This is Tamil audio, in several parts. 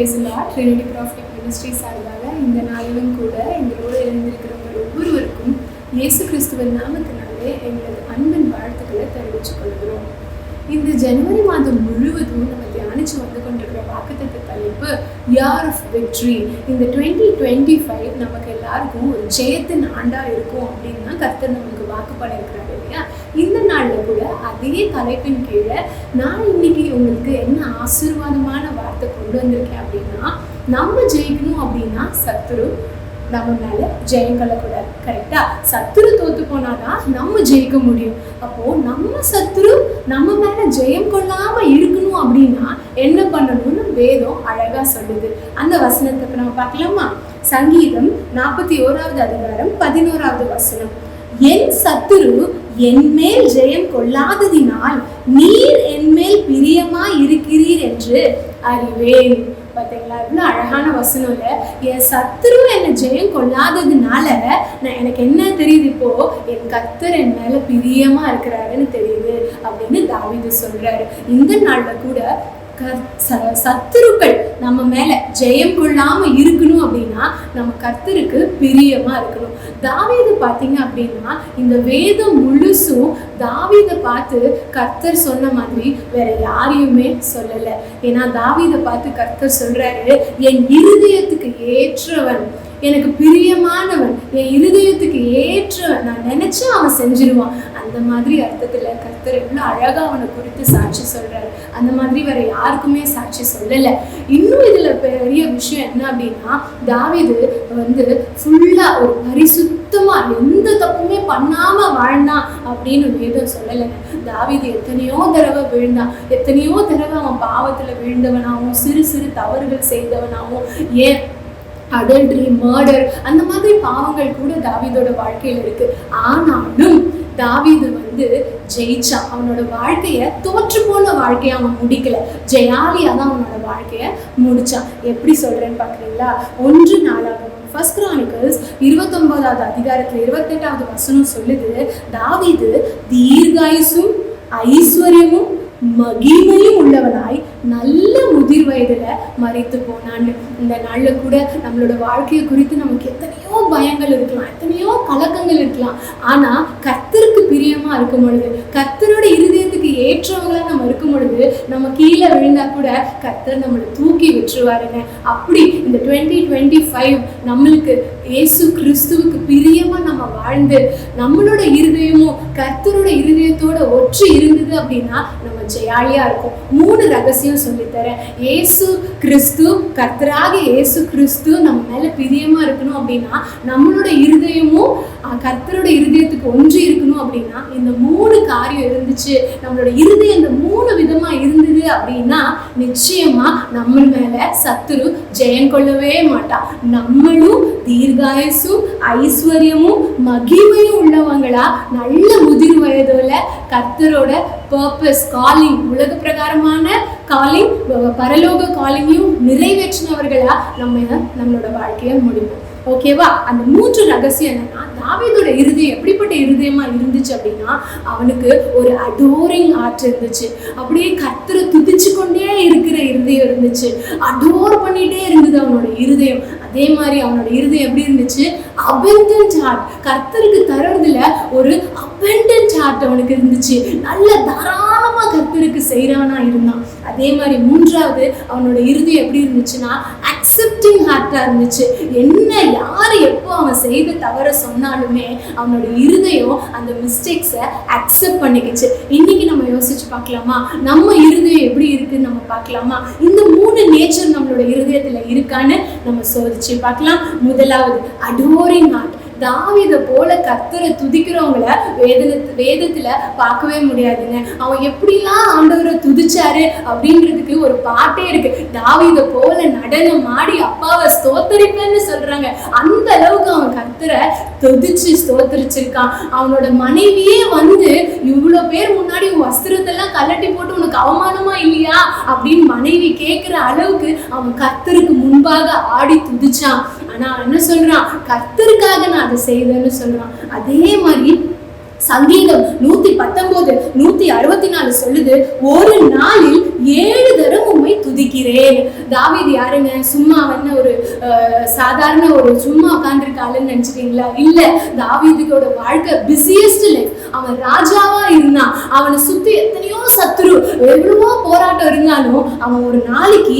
Price Lord. Trinity Prophetic Ministry சார்பாக இந்த நாளிலும் கூட எங்களோடு எழுந்திருக்கிறவங்க ஒவ்வொருவருக்கும் இயேசு கிறிஸ்துவின் நாமத்தினாலே எங்களது அன்பின் வாழ்த்துக்களை தெரிவித்துக் கொள்கிறோம். இந்த ஜனவரி மாதம் முழுவதும் நம்ம தியானிச்சு வந்து கொண்டிருக்கிற வாக்குத்தத்த தலைப்பு இயர் ஆஃப் விக்ட்ரி. இந்த 2025 நமக்கு எல்லாருக்கும் ஒரு ஜெயத்தின் ஆண்டா இருக்கும் அப்படின்னு தான் கர்த்தர் நமக்கு வாக்கு பண்ணியிருக்கிறாரு இல்லையா? இந்த நாளில் கூட அதே தலைப்பின் கீழே நான் இன்னைக்கு உங்களுக்கு என்ன ஆசீர்வாதமான வார்த்தை கொண்டு வந்திருக்கேன் அப்படின்னா, நம்ம ஜெயிக்கணும் அப்படின்னா சத்துரு நம்ம மேல ஜெயம் கொள்ளக்கூடாது. கரெக்டா? சத்துரு தோத்து போனாதான் நம்ம ஜெயிக்க முடியும். அப்போ நம்ம சத்துரு நம்ம மேல ஜெயம் கொள்ளாம இருக்கணும் அப்படின்னா என்ன பண்ணணும்னு வேதம் அழகா சொல்லுது. அந்த வசனத்தை நம்ம பார்க்கலாமா? சங்கீதம் 41வது அதிகாரம் 11வது வசனம். என் சத்துரு என் மேல் ஜெயம் கொள்ளாததினால் நீர் என் மேல் பிரியமா இருக்கிறீர் என்று அறிவேன். பார்த்தீங்களா? இவ்வளோ அழகான வசனம் இல்லை? என் சத்துரு என்னை ஜெயம் கொள்ளாததுனால எனக்கு என்ன தெரியுது, இப்போ என் கர்த்தர் என் மேல பிரியமா இருக்கிறாருன்னு தெரியுது அப்படின்னு தாவீது சொல்றாரு. இந்த நாள்ல கூட சத்துருக்கள் நம்ம மேல ஜெயம் கொள்ளாம இருக்கணும் அப்படின்னா நம்ம கர்த்தருக்கு பிரியமா இருக்கணும். தாவீது பார்த்தீங்க அப்படின்னா இந்த வேதம் முழுசும் தாவீதை பார்த்து கர்த்தர் சொன்ன மாதிரி வேற யாரையுமே சொல்லலை. ஏன்னா தாவீதை பார்த்து கர்த்தர் சொல்றாரு, என் இருதயத்துக்கு ஏற்றவன், எனக்கு பிரியமானவன், என் இருதயத்துக்கு ஏற்றவன், நான் நினைச்சா அவன் செஞ்சிருவான். அந்த மாதிரி அர்த்தத்துல கர்த்தர் எவ்வளவு அழகா அவனை குறித்து சாட்சி சொல்றாரு. அந்த மாதிரி வேற யாருக்குமே சாட்சி சொல்லலை. இன்னும் இதுல பெரிய விஷயம் என்ன அப்படின்னா, தாவீது வந்து ஃபுல்லா ஒரு பரிசுத்தமா எந்த தப்புமே பண்ணாம வாழ்ந்தான் அப்படின்னு வேதம் சொல்லலை. தாவீது எத்தனையோ தடவை விழுந்தான், எத்தனையோ தடவை அவன் பாவத்துல விழுந்தவனாகவும் சிறு சிறு தவறுகள் செய்தவனாகவும், ஏன் அடல்ட்ரி, மர்டர் அந்த மாதிரி பாவங்கள் கூட தாவீதோட வாழ்க்கையில இருக்கு. ஆனாலும் தாவீது வந்து ஜெயிச்சான். அவனோட வாழ்க்கைய தோற்று போன வாழ்க்கைய அவன் முடிக்கல, ஜெயாலியா தான் அவனோட வாழ்க்கைய முடிச்சான். எப்படி சொல்றேன்னு பாக்குறீங்களா? 1 நாளாகமம் First Chronicles 29வது அதிகாரத்துல 28வது வசனம் சொல்லுது, தாவீது தீர்காயுசும் ஐஸ்வர்யமும் மகிமையும் உள்ளவனாய் நல்ல முதிர் வயதுல மறைத்து போனான்னு. இந்த நாள்ல கூட நம்மளோட வாழ்க்கையை குறித்து நமக்கு எத்தனையோ பயங்கள் இருக்கலாம், எத்தனையோ கலக்கங்கள் இருக்கலாம். ஆனா கர்த்தருக்கு பிரியமா இருக்கும் பொழுது, கர்த்தரோட இருதயத்துக்கு ஏற்றவங்களா நம்ம இருக்கும் பொழுது, நம்ம கீழே விழுந்தா கூட கர்த்தர் நம்மளை தூக்கி விட்டுருவாருங்க. அப்படி இந்த 2025 நம்மளுக்கு இயேசு கிறிஸ்துவுக்கு பிரியமா நம்ம வாழ்ந்து நம்மளோட இருதயமும் கர்த்தரோட இருதயத்தோட ஒற்று இருந்தது அப்படின்னா நம்ம ஜெயாலியா இருக்கும். 3 ரகசியம் சொல்லித்தரேன். இயேசு கிறிஸ்து, கர்த்தராக இயேசு கிறிஸ்து நம்ம மேல பிரியமா இருக்கணும் அப்படின்னா, நம்மளோட இருதயமும் கர்த்தரோட இருதயத்துக்கு ஒன்று இருக்கணும் அப்படின்னா இந்த 3 காரியம் இருந்துச்சு, நம்மளோட இருதயம் இந்த 3 விதமா இருந்தது அப்படின்னா நிச்சயமா நம்ம மேல சத்துரு ஜெயம் கொள்ளவே மாட்டான். நம்மளும் தீர்காயுசும் ஐஸ்வர்யமும் மகிமையும் உள்ளவங்களா நல்ல முதிர் வயதுல கர்த்தரோட பர்பஸ், காலிங், உலக பிரகாரமான காலிங், பரலோக காலிங்கையும் நிறைவேற்றினவர்களா நம்மளோட வாழ்க்கையை முடிப்போம். ஓகேவா? அந்த 3 ரகசியம் என்னன்னா, தாவீதோட இருதயம் எப்படிப்பட்ட இருதயமா இருந்துச்சு அப்படின்னா, அவனுக்கு ஒரு அடோரிங் ஆர்ட் இருந்துச்சு. அப்படியே கர்த்தரை துதிச்சு கொண்டே இருக்கிற இருதயம் இருந்துச்சு. அடோர் பண்ணிட்டே இருந்தது அவனோட இருதயம். அதே மாதிரி அவனோட இருதயம் எப்படி இருந்துச்சு? Abundant heart. கர்த்தருக்கு தரதுல ஒரு அபண்டன்ட் ஹார்ட் அவனுக்கு இருந்துச்சு. நல்ல தாராளமா கர்த்தருக்கு செய்யறானா இருந்தான். அதே மாதிரி 3வது அவனோட இருதயம் எப்படி இருந்துச்சுன்னா அக்செப்டிங் ஹார்ட்டா இருந்துச்சு. என்ன யாரு எப்போ அவன் செய்த தவற சொன்னாலுமே அவனோட இருதயம் அந்த மிஸ்டேக்ஸை அக்செப்ட் பண்ணிக்கிச்சு. இன்னைக்கு நம்ம யோசிச்சு பார்க்கலாமா, நம்ம இருதயம் எப்படி இருக்குன்னு நம்ம பார்க்கலாமா? இந்த 3 நேச்சர் நம்மளோட இருதயத்துல இருக்கான்னு நம்ம சோதிச்சு பார்க்கலாம். முதலாவது அடோரிங் ஹார்ட். தாவீதை போல கர்த்தரை துதிக்கிறவங்கள வேதத்துல பார்க்கவே முடியாதுங்க. அவன் எப்படிலாம் ஆண்டவரை துதிச்சாரு அப்படின்றதுக்கு ஒரு பாட்டே இருக்கு. தாவீதை போல நடனம் ஆடி அப்பாவை ஸ்தோத்தரிப்பேன்னு சொல்றாங்க. அந்த அளவுக்கு அவன் கர்த்தரை துதிச்சு ஸ்தோத்தரிச்சிருக்கான். அவனோட மனைவியே வந்து இவ்வளோ பேர் முன்னாடி உன் வஸ்திரத்தெல்லாம் கலட்டி போட்டு உனக்கு அவமானமா இல்லையா அப்படின்னு மனைவி கேட்கிற அளவுக்கு அவன் கர்த்தருக்கு முன்பாக ஆடி துதிச்சான். ஆனா என்ன சொல்றான்? கர்த்தருக்காக நான் அதை செய்தேன்னு சொல்றான். அதே மாதிரி சங்கீதம் 119 164 சொல்லுது, ஒரு நாளில் 7 தரம் உம்மை துதிக்கிறேன். தாவீது யாருங்க? சும்மா ஒரு சாதாரண ஒரு சும்மா உட்கார்ந்துருக்காளுன்னு நினைச்சிட்டீங்களா? இல்ல, தாவீதுக்கோட வாழ்க்கை பிஸியஸ்ட் லைஃப். அவன் ராஜாவா இருந்தான். அவனை சுத்தி எத்தனையோ சத்துரு, எவ்வளவோ போராட்டம் இருந்தாலும் அவன் ஒரு நாளைக்கு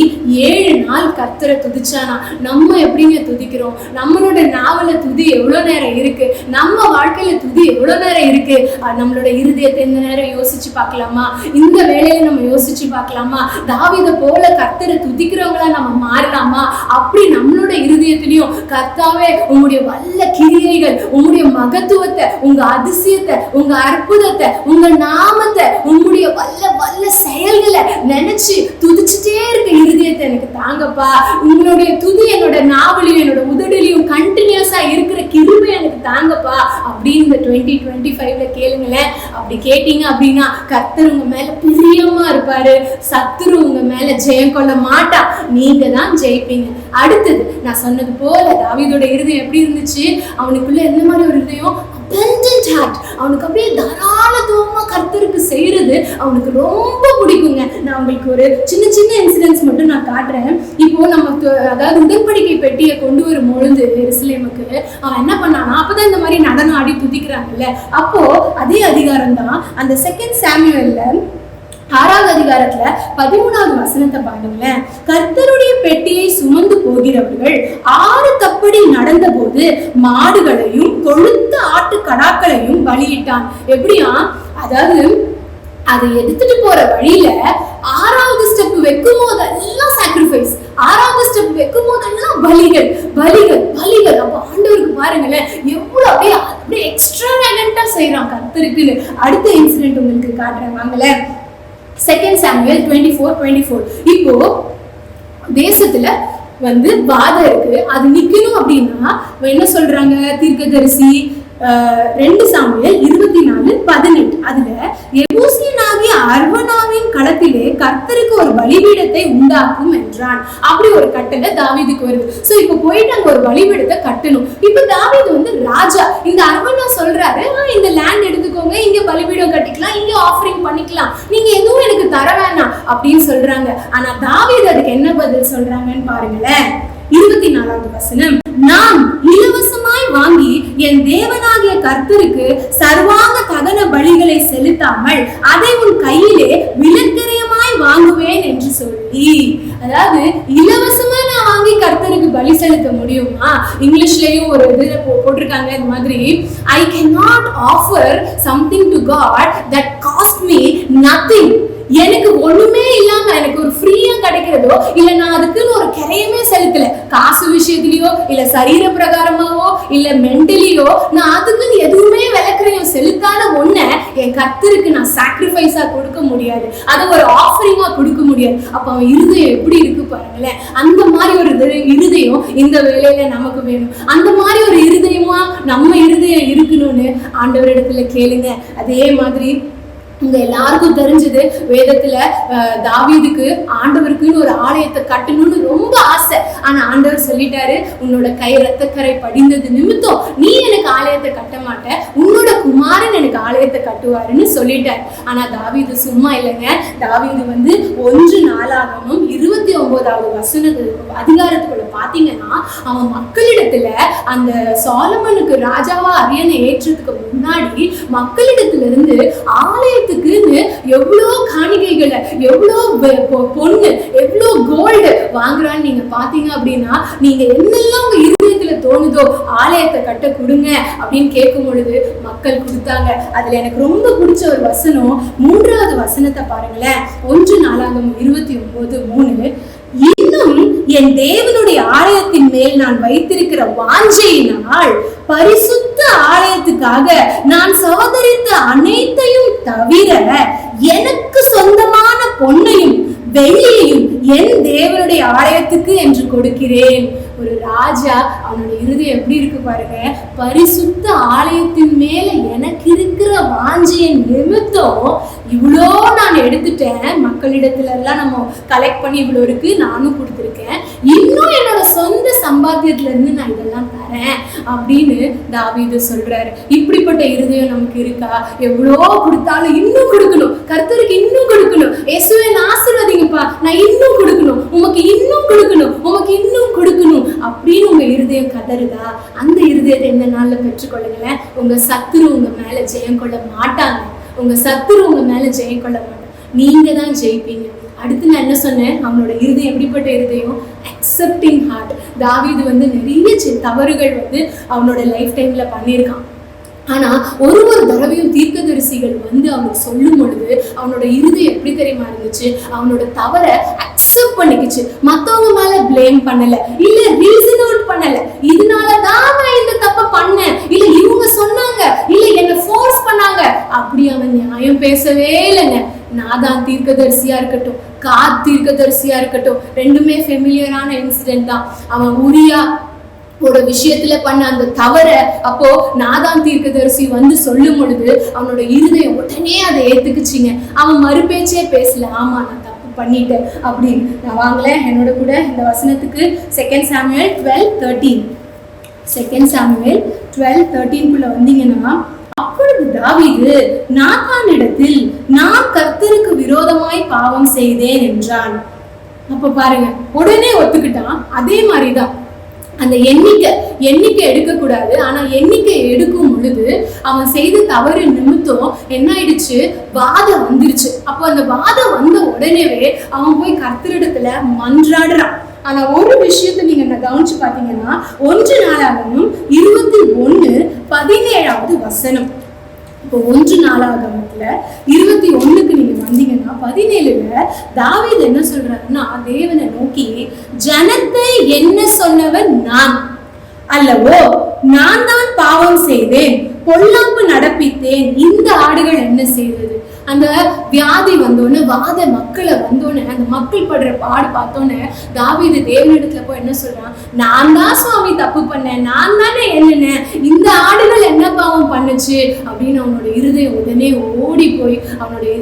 7 நாள் கர்த்தரை துதிச்சானா. நம்ம எப்படிங்க துதிக்கிறோம்? நம்மளோட நாவல துதி எவ்வளவு நேரம் இருக்கு? நம்ம வாழ்க்கையில துதி எவ்வளவு நேரம் இருக்கு? நம்மளோட இருதயத்தை இந்த நேரம் யோசிச்சு பார்க்கலாமா? இந்த வேலையில நம்ம யோசிச்சு பார்க்கலாமா? தாவீதை போல கர்த்தரை துதிக்கிறவங்களா நம்ம மாறலாமா? அப்படி நம்மளோட இருதயத்திலையும் கர்த்தாவே உங்களுடைய வல்ல கிரியைகள், உங்களுடைய மகத்துவத்தை, உங்க அதிசயத்தை, உங்க அற்புதத்தை, உங்க நாமத்தை, உங்களுடைய வல்ல வல்ல செயல்களை நினைச்சு துதிச்சுட்டே இருக்க இருதயத்தை எனக்கு தாங்கப்பா. உங்களுடைய துதி என்னோட நாவலையும் என்னோட உதடலையும் கண்டினியூஸா இருக்கிற கிருபை எனக்கு தாங்கப்பா அப்படின்னு இந்த 2025ல கேளுங்களேன். அப்படி கேட்டீங்க அப்படின்னா கர்த்தர் உங்க மேல பிரியமா இருப்பாரு. சத்துரு உங்க மேல ஜெயம் கொள்ள மாட்டா. நீங்க தான் ஜெயிப்பீங்க. அடுத்தது நான் சொன்னது போல தாவீதோட இருதயம் எப்படி இருந்துச்சு? அவனுக்குள்ள எந்த மாதிரி ஒரு இருதயம்? abundant heart. அவனுக்கு அப்படியே தாராளத்துவமா கர்த்தருக்கு செய்யறது அவனுக்கு ரொம்ப பிடிக்குங்க. நான் உங்களுக்கு ஒரு சின்ன சின்ன இன்சிடென்ட்ஸ் மட்டும் நான் காட்டுறேன். இப்போ நமக்கு அதாவது உடன்படிக்கை பெட்டியை கொண்டு வரும் பொழுது எருசலேமுக்கு அவன் என்ன பண்ணானா, அப்பதான் இந்த மாதிரி நடனம் ஆடி துதிக்கிறாங்கல்ல, அப்போ அதே அதிகாரம் தான் அந்த 2 சாமுவேல்ல 6வது அதிகாரத்துல 13வது வசனத்தை பாருங்களேன். கர்த்தருடைய பெட்டியை சுமந்து போகிறவர்கள் 6 தப்படி நடந்த போது மாடுகளையும் கொழுத்த ஆட்டு கடாக்களையும் பலியிட்டான். எப்படியா? அதாவது அதை எடுத்துட்டு போற வழியில 6வது ஸ்டெப் வைக்கும் போதெல்லாம் சாக்ரிஃபைஸ், 6வது ஸ்டெப் வைக்கும் போதெல்லாம் பலிகள் பலிகள் பலிகள். அப்ப ஆண்டவருக்கு பாருங்களேன் எவ்வளவு அப்படியே எக்ஸ்ட்ராவேகண்டா செய்யறான் கர்த்தருக்குன்னு. அடுத்த இன்சிடென்ட் உங்களுக்கு காட்டுறேன் வாங்களேன். 2 சாமுவேல் 24:24. இப்போ தேசத்துல வாதம் இருக்கு, அது நிக்கணும் அப்படின்னா என்ன சொல்றாங்க தீர்க்கதரிசி? 2 சாமுவேல் 24:18. அதுல எபூசியனாகிய அர்வனாவின் களத்திலே கர்த்தருக்கு ஒரு பலிபீடத்தை உண்டாக்கும் என்றான். அப்படி ஒரு கட்டளை தாவீதுக்கு வருது. சோ இப்ப போயிட்டு அங்க ஒரு பலிபீடத்தை கட்டணும். இப்ப தாவீது ராஜா. இந்த அர்வனா சொல்றாரு, இந்த லேண்ட் எடுத்துக்கோங்க, இங்க பலிபீடம் கட்டிக்கலாம், இங்க ஆஃபரிங் பண்ணிக்கலாம், நீங்க எதுவும் எனக்கு தர வேணாம் அப்படின்னு சொல்றாங்க. ஆனா தாவீது அதுக்கு என்ன பதில் சொல்றாங்கன்னு பாருங்களேன். 24வது வசனம். நான் இலவசமாய் வாங்கி என் தேவனாகிய கர்த்தருக்கு சர்வாங்க தகன பலிகளை செலுத்தாமல் அதை உன் கையிலே விலக்கிரயமாய் வாங்குவேன் என்று சொல்லி. அதாவது இலவசமா நான் வாங்கி கர்த்தருக்கு பலி செலுத்த முடியுமா? இங்கிலீஷ்லயும் ஒரு இதுல போட்டிருக்காங்க இந்த மாதிரி, I cannot offer something to God that cost me nothing. எனக்கு ஒண்ணுமே இல்லாம எனக்கு ஒரு ஃப்ரீயா கிடைக்கிறதோ இல்ல நான் அதுக்குன்னு ஒரு கரையமே செலுத்தல, காசு விஷயத்திலயோ இல்ல சரீர பிரகாரமாவோ இல்ல மென்டலியோ நான் அதுக்குன்னு எதுவுமே விலக்கிறையும் செலுத்தாத ஒண்ண என் கர்த்தருக்கு நான் சாக்ரிஃபைஸா கொடுக்க முடியாது, அதை ஒரு ஆஃபரிங்கா கொடுக்க முடியாது. அப்ப அவன் இருதயம் எப்படி இருக்கு பாருங்களேன். அந்த மாதிரி ஒரு இருதயம் இந்த வேலையில நமக்கு வேணும். அந்த மாதிரி ஒரு இருதயமா நம்ம இருதயம் இருக்கணும்னு ஆண்டவரிடத்துல கேளுங்க. அதே மாதிரி உங்க எல்லாருக்கும் தெரிஞ்சது, வேதத்துல தாவீதுக்கு ஆண்டவருக்குன்னு ஒரு ஆலயத்தை கட்டணும்னு ரொம்ப ஆசை. ஆனா ஆண்டவர் சொல்லிட்டாரு, உன்னோட கை ரத்தக்கரை படிந்தது நிமித்தம் நீ எனக்கு ஆலயத்தை கட்ட மாட்ட, உன்னோட குமாரன் எனக்கு ஆலயத்தை கட்டுவாருன்னு சொல்லிட்டாரு. ஆனா தாவீது சும்மா இல்லைங்க. தாவீது 1 நாளாகமும் 29வது அதிகாரத்துக்குள்ள பாத்தீங்கன்னா அவன் மக்களிடத்துல அந்த சாலமனுக்கு ராஜாவா அரியணை ஏற்றதுக்கு முன்னாடி மக்களிடத்துல இருந்து ஆலயத்துக்கு எவ்வளோ காணிக்கைகளை, எவ்வளோ பொண்ணு, எவ்வளோ கோல்டு வாங்குறான்னு நீங்க பாத்தீங்க அப்படின்னா நீங்க என்னெல்லாம் உங்க இருதயத்துல தோணுதோ ஆலயத்தை கட்ட கொடுங்க அப்படின்னு கேட்கும் பொழுது மக்கள் கொடுத்தாங்க. அதுல எனக்கு ரொம்ப பிடிச்ச ஒரு வசனம் 3வது வசனத்தை பாருங்களேன். 1 நாளாகமம் 29:3. இன்னும் என் தேவனுடைய ஆலயத்தின் மேல் நான் வைத்திருக்கிற வாஞ்சையினால் பரிசுத்த ஆலயத்துக்காக நான் சவதரித்த அனைத்தையும் தவிர எனக்கு சொந்தமான பொன்னையும் வெள்ளியையும் என் தேவனுடைய ஆலயத்துக்கு என்று கொடுக்கிறேன். ஒரு ராஜா அவனுடைய இருதயம் எப்படி இருக்கு பாருங்க. பரிசுத்த ஆலயத்தின் மேல எனக்கு இருக்கிற வாஞ்சியின் நிமித்தம் இவ்வளோ நான் எடுத்துட்டேன், மக்களிடத்துல எல்லாம் நம்ம கலெக்ட் பண்ணி இவ்வளோ இருக்கு, நானும் கொடுத்துருக்கேன், இன்னும் என்னோட சொந்த சம்பாத்தியத்துல இருந்து நான் இதெல்லாம் தரேன் அப்படின்னு தாவீது சொல்றாரு. இப்படிப்பட்ட இருதயம் நமக்கு இருக்கா? எவ்வளோ கொடுத்தாலும் இன்னும் கொடுக்கணும், கர்த்தருக்கு இன்னும் கொடுக்கணும், இயேசுவே ஆசீர்வதிங்கப்பா, நான் இன்னும் கொடுக்கணும், உமக்கு இன்னும் கொடுக்கணும், உமக்கு இன்னும் கொடுக்கணும் அப்படின்னு உங்க இருதயம் கதறுதா? அந்த இருதயத்தை இந்த நாள்ல பெற்றுக்கொள்ளுங்களேன். உங்க சத்துரு உங்க மேல ஜெயம் கொள்ள மாட்டாங்க. உங்க சத்துரு உங்க மேல ஜெயம் கொள்ள மாட்டாங்க. நீங்க தான் ஜெயிப்பீங்க. அடுத்து நான் என்ன சொன்னேன்? அவனோட இருதயம் எப்படிப்பட்ட இருதயம்? Accepting heart. தாவீது நிறைய தவறுகள் அவனோட லைஃப் டைம்ல பண்ணியிருக்கான். ஆனா ஒரு தடவையும் தீர்க்கதரிசிகள் அவனுக்கு சொல்லும் பொழுது அவனோட இருதயம் எப்படி தெரியுமா இருந்துச்சு? அவனோட தவறை அக்செப்ட் பண்ணிக்கிச்சு. மத்தவங்க மேல பிளேம் பண்ணல, இல்ல ரீசன் அவுட் பண்ணல, இதனாலதான் நான் இந்த தப்ப பண்ணேன், இல்ல இவங்க சொன்னாங்க, இல்ல என்ன ஃபோர்ஸ் பண்ணாங்க, அப்படி அவன் நியாயம் பேசவே இல்லைங்க. நாதான் தீர்க்கதரிசியா இருக்கட்டும், காத் தீர்க்கதரிசியா இருக்கட்டும், ரெண்டுமே ஃபெமிலியரான இன்சிடென்ட் தான். அவன் உரியா விஷயத்துல பண்ண அந்த தவற அப்போ நாதான் தீர்க்கதரிசி சொல்லும் பொழுது அவனோட இருதயம் உடனே அதை ஏத்துக்குச்சிங்க. அவன் மறுபேச்சே பேசல, ஆமா நான் தப்பு பண்ணிட்டேன் அப்படின்னு. நான் வாங்கலேன் என்னோட கூட இந்த வசனத்துக்கு 2 சாமுவேல் 12:13 2 சாமுவேல் 12:13 வந்தீங்கன்னா, அப்பொழுது தாவீது நாத்தானிடத்தில் நான் கர்த்தருக்கு விரோதமாய் பாவம் செய்தேன் என்றான். அப்ப பாருங்க, உடனே ஒத்துக்கிட்டான். அதே மாதிரிதான் அந்த எண்ணிக்கை எடுக்கக்கூடாது. ஆனா எண்ணிக்கை எடுக்கும் பொழுது அவன் செய்த தவறு நிமித்தம் என்ன ஆயிடுச்சு? வாதம் வந்துருச்சு. அப்போ அந்த வாதம் வந்த உடனேவே அவன் போய் கர்த்தரிடத்துல மன்றாடுறான். ஆனா ஒரு விஷயத்தை நீங்க கவனிச்சு பாத்தீங்கன்னா, 1 நாளாகமம் 21:17 இப்போ 1 நாளாகமத்துல 21க்கு நீங்க வந்தீங்கன்னா 17ல தாவீது என்ன சொல்றாருன்னா, தேவனை நோக்கி, ஜனத்தை என்ன சொன்னவன் நான் அல்லவோ, நான் தான் பாவம் செய்தேன், பொல்லாப்பு நடப்பித்தேன், இந்த ஆடுகள் என்ன செய்தது? அந்த வியாதி வந்தோன்னு, வாத மக்களை வந்தோன்னு, அந்த மக்கள் படுற பாடு பார்த்தோன்னு தாவீது தேவனிடத்துல போய் என்ன சொல்றான்? நான் தான் சுவாமி தப்பு பண்ணேன், நான் தானே என்னென்ன, இந்த ஆடுகள் என்ன பாவம் பண்ணுச்சு அப்படின்னு அவனோட இருதயம் உடனே ஓடி போய் அவனுடைய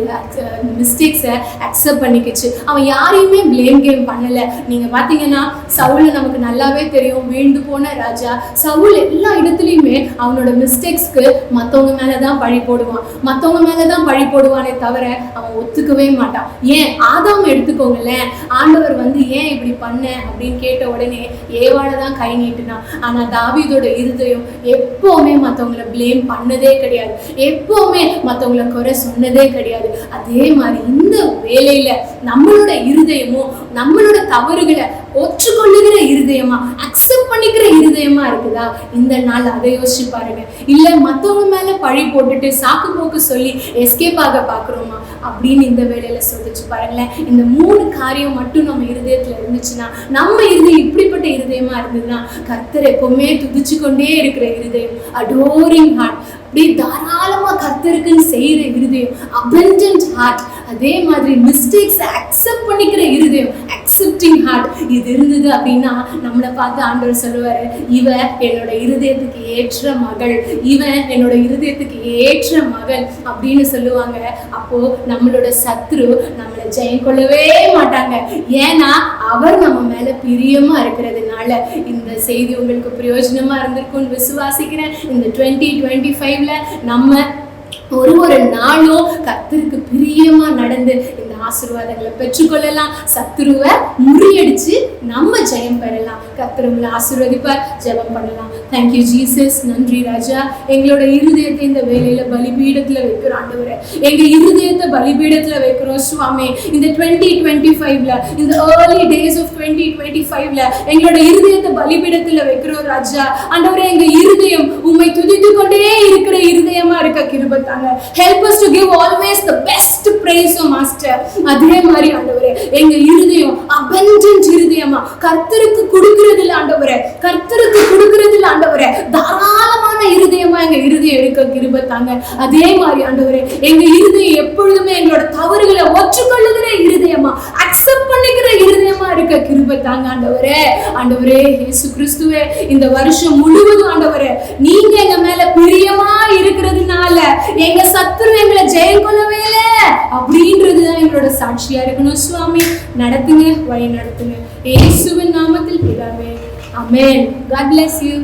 மிஸ்டேக்ஸை அக்செப்ட் பண்ணிக்கிச்சு. அவன் யாரையுமே பிளேம் கேம் பண்ணல. நீங்க பாத்தீங்கன்னா சவுல் நமக்கு நல்லாவே தெரியும், வீழ்ந்து போன ராஜா. சவுல் எல்லா இடத்துலயுமே அவனோட மிஸ்டேக்ஸ்க்கு மத்தவங்க மேலதான் பழி போடுவான், மத்தவங்க மேலதான் பழி போடுவானே தவிர அவன் ஒத்துக்கவே மாட்டான். ஏன்? ஆதாம் எடுத்துக்கோங்களேன், ஆண்டவர் ஏன் இப்படி பண்ண அப்படின்னு கேட்ட உடனே ஏவாளதான் கை நீட்டினான். ஆனா தாவீதோட இருதயம் எப்பவுமே மத்தவங்களை பிளேம் பண்ணதே கிடையாது, எப்பவுமே மத்தவங்களை குறை சொன்னதே கிடையாது. அதே மாதிரி இந்த வேலையில நம்மளோட இருதயமும் நம்மளோட தவறுகளை ஒற்றுக்கொள்ளுகிற இருதயமா, அக்செப்ட் பண்ணிக்கிற இருதயமா இருக்குதா? இந்த நாள் அதை யோசிச்சு பாருங்க. இல்ல மத்தவங்க மேல பழி போட்டுட்டு சாக்கு போக்கு சொல்லி எஸ்கேப் ஆக பாக்குறோமா அப்படின்னு இந்த வேலையில சோதிச்சு பாருங்களேன். இந்த 3 காரியம் மட்டும் நம்ம இருதயத்துல இருந்துச்சுன்னா, நம்ம இருதயம் இப்படிப்பட்ட இருதயமா இருந்ததுன்னா, கர்த்தர் எப்பவுமே துதிச்சு கொண்டே இருக்கிற இருதயம், அடோரிங் ஹார்ட், அப்படியே தாராளமா கர்த்தருக்குன்னு செய்யற இருதயம், அபண்டன்ட் ஹார்ட். அதே மாதிரி மிஸ்டேக்ஸை அக்செப்ட் பண்ணிக்கிற இருதயம், அக்செப்டிங் ஹார்ட். இது இருந்தது அப்படின்னா நம்மளை பார்த்து ஆண்டவர் சொல்லுவாரு, இவன் என்னோட இருதயத்துக்கு ஏற்ற மகள், இவன் என்னோட இருதயத்துக்கு ஏற்ற மகள் அப்படின்னு சொல்லுவாங்க. அப்போ நம்மளோட சத்ரு நம்மளை ஜெயம் கொள்ளவே மாட்டாங்க. ஏன்னா அவர் நம்ம மேல பிரியமா இருக்கிறதுனால. இந்த செய்தி உங்களுக்கு பிரயோஜனமா இருந்திருக்கும்னு விசுவாசிக்கிறேன். இந்த 2025 நம்ம ஒரு நாளும் கர்த்தருக்கு பிரியமா நடந்து இந்த ஆசீர்வாதங்களை பெற்றுக்கொள்ளலாம், சத்துருவை முறியடிச்சு நம்ம ஜெயம் பெறலாம். கர்த்தர் உங்களை ஆசீர்வதிப்பார். ஜெபம் பண்ணலாம். Thank you Jesus. நன்றி ராஜா. எங்களோட இருதயத்தை இந்த வேலையில பலிபீடத்துல வைக்கிறோம் ஆண்டவரே, எங்க இருதயத்தை பலிபீடத்துல வைக்கிறோம் சுவாமி. இந்த 2025ல, இந்த ஏர்லி டேஸ் ஆஃப் 2025ல எங்களோட இருதயத்தை பலிபீடத்துல வைக்கிறோம் ராஜா. ஆண்டவரே, எங்க இருதயம் உம்மை துதித்து கொண்டே இருக்கிற இருதயமா இருக்க கிருபை தாங்க. Help us to give always the best praise, O Master. அதே மாதிரி ஆண்டவரே, எங்க இருதயம் abundant இருதயமா கர்த்தருக்கு கொடுக்கிறதுல ஆண்டவரே, கர்த்தருக்கு கொடுக்கிறதுல ஆண்டவரே, தாராளமான இருதயமா எங்க இருதயம் இருக்க கிருபை தாங்க. அதே மாதிரி ஆண்டவரே, எங்க இருதயம் எப்பொழுதுமே எங்களோட தவறுகளை ஒற்றுக்கொள்ளுகிற இருதயமா, அக்செப்ட் பண்ணிக்கிற இருதயமா இருக்க கிருபை தாங்க ஆண்டவரே. ஆண்டவரே இயேசு கிறிஸ்துவே, இந்த வருஷம் முழுவதும் ஆண்டவரே, நீங்க எங்க மேல பிரியமா இருக்கிறதுனால எங்க சத்துரு எங்களை ஜெயம் கொள்ளவே இல்லை. அப்படின்றது தான் எங்களோட சாட்சியா இருக்கணும். சுவாமி நடத்துங்க, வழி நடத்துங்க. இயேசுவின் நாமத்தில் பிதாவே, ஆமென். God bless you.